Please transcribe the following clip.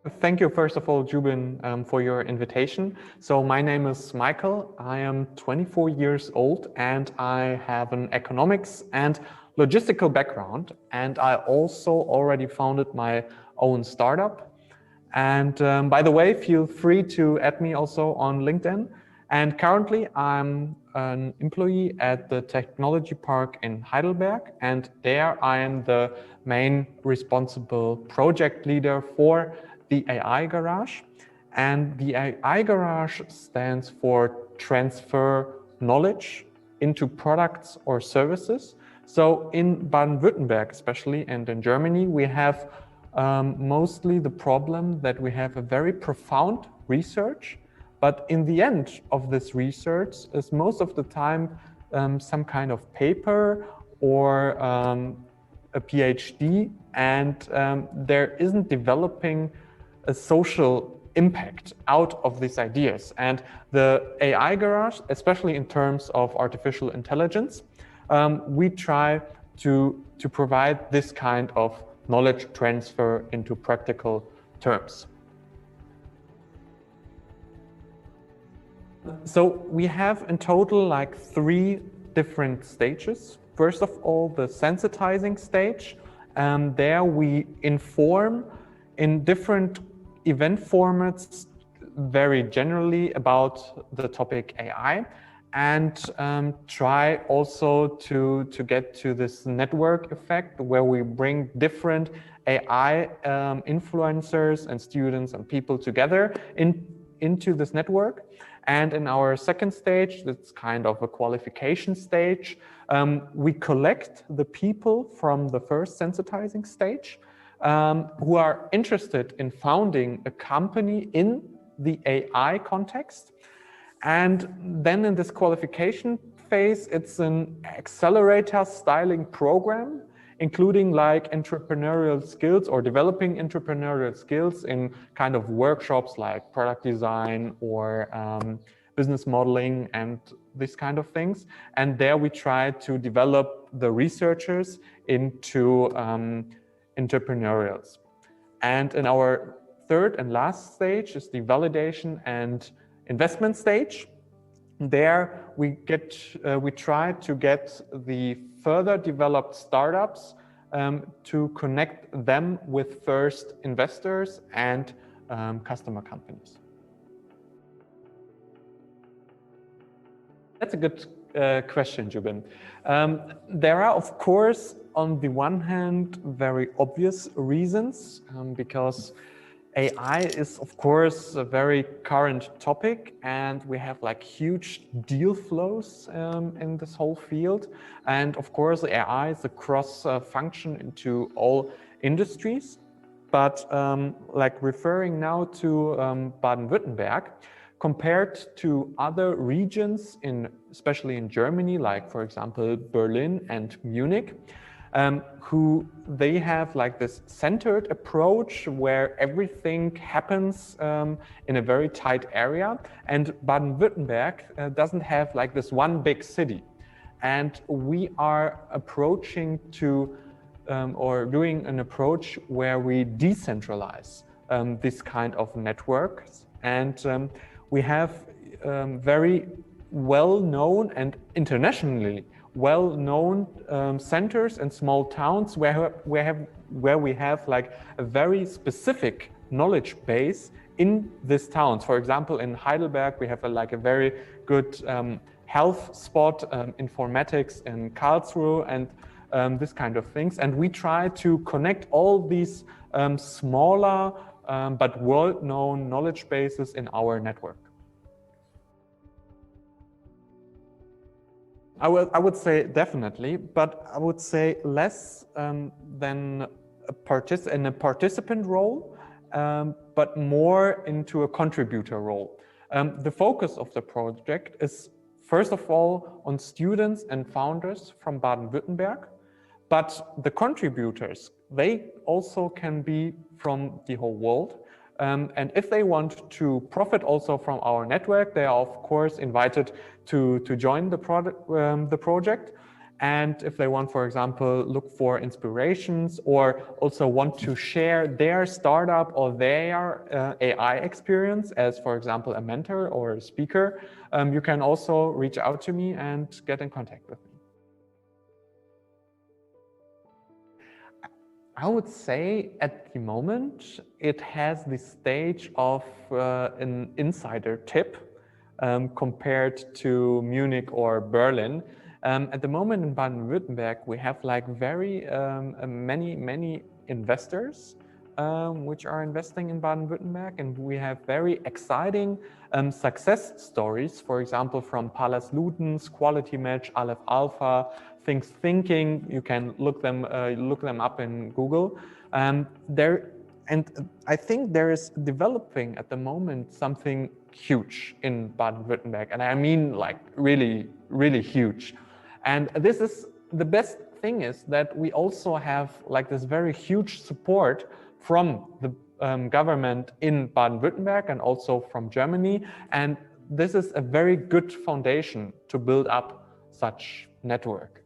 Thank you, first of all, Jubin, for your invitation. So my name is Michael. I am 24 years old and I have an economics and logistical background. And I also already founded my own startup. And by the way, feel free to add me also on LinkedIn. And currently I'm an employee at the Technologiepark in Heidelberg. And there I am the main responsible project leader for the AI Garage. And the AI Garage stands for transfer knowledge into products or services. So in Baden-Württemberg especially, and in Germany, we have mostly the problem that we have a very profound research, but in the end of this research is most of the time some kind of paper or a PhD, and there isn't developing a social impact out of these ideas. And the AI Garage, especially in terms of artificial intelligence, we try to provide this kind of knowledge transfer into practical terms. So we have in total like 3 different stages. First of all, the sensitizing stage. There we inform in different event formats very generally about the topic AI, and try also to get to this network effect where we bring different AI influencers and students and people together into this network. And in our second stage, that's kind of a qualification stage, we collect the people from the first sensitizing stage who are interested in founding a company in the AI context. And then in this qualification phase, it's an accelerator styling program, including like entrepreneurial skills or developing entrepreneurial skills in kind of workshops like product design or business modeling and these kind of things. And there we try to develop the researchers into entrepreneurials. And in our third and last stage is the validation and investment stage. There we try to get the further developed startups to connect them with first investors and customer companies. That's a good question, Jubin. There are, of course, on the one hand, very obvious reasons, because AI is, of course, a very current topic, and we have like huge deal flows in this whole field. And of course, AI is a cross function into all industries. But like referring now to Baden-Württemberg, compared to other regions, especially in Germany, like for example, Berlin and Munich, who they have like this centered approach where everything happens in a very tight area. And Baden-Württemberg doesn't have like this one big city. And we are approaching to or doing an approach where we decentralize this kind of networks. And we have very well-known and internationally well-known centers and small towns where we have like a very specific knowledge base in these towns. For example, in Heidelberg, we have like a very good health spot, informatics in Karlsruhe, and this kind of things. And we try to connect all these smaller but world-known knowledge bases in our network. I would say definitely, but I would say less than in a participant role, but more into a contributor role. The focus of the project is, first of all, on students and founders from Baden-Württemberg, but the contributors, they also can be from the whole world. And if they want to profit also from our network, they are of course invited to join the project. And if they want, for example, look for inspirations or also want to share their startup or their AI experience as, for example, a mentor or a speaker, you can also reach out to me and get in contact with me. I would say at the moment it has the stage of an insider tip compared to Munich or Berlin. At the moment in Baden-Württemberg, we have like very many investors which are investing in Baden-Württemberg, and we have very exciting success stories, for example, from Palas Ludens, Quality Match, Aleph Alpha, Things Thinking. You can look them up in Google. And I think there is developing at the moment something huge in Baden-Württemberg, and I mean like really huge. And this is the best thing, is that we also have like this very huge support from the government in Baden-Württemberg and also from Germany. And this is a very good foundation to build up such network.